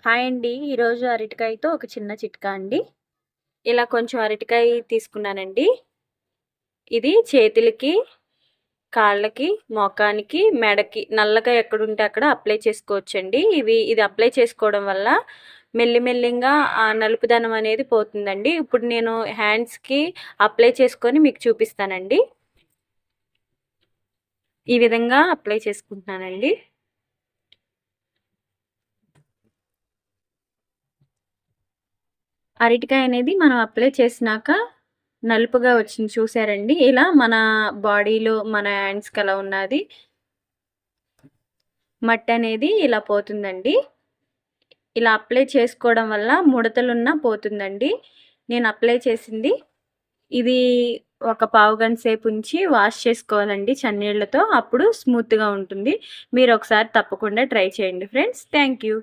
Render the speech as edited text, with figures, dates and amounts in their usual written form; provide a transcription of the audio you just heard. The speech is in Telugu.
హాయ్ అండి. ఈరోజు అరటికాయతో ఒక చిన్న చిట్కా అండి. ఇలా కొంచెం అరటికాయ తీసుకున్నానండి. ఇది చేతులకి, కాళ్ళకి, మోకానికి, మెడకి నల్లగా ఎక్కడుంటే అక్కడ అప్లై చేసుకోవచ్చండి. ఇది అప్లై చేసుకోవడం వల్ల మెల్లిమెల్లిగా ఆ నలుపుదనం అనేది పోతుందండి. ఇప్పుడు నేను హ్యాండ్స్‌కి అప్లై చేసుకొని మీకు చూపిస్తానండి. ఈ విధంగా అప్లై చేసుకుంటున్నానండి. అరటికాయ అనేది మనం అప్లై చేసినాక నలుపుగా వచ్చింది చూసారండి. ఇలా మన బాడీలో మన హ్యాండ్స్‌కి అలా ఉన్నది మట్టి అనేది ఇలా పోతుందండి. ఇలా అప్లై చేసుకోవడం వల్ల ముడతలున్నా పోతుందండి. నేను అప్లై చేసింది ఇది ఒక పావుగంట సేపు ఉంచి వాష్ చేసుకోవాలండి చన్నీళ్ళతో. అప్పుడు స్మూత్‌గా ఉంటుంది. మీరు ఒకసారి తప్పకుండా ట్రై చేయండి ఫ్రెండ్స్. Thank you.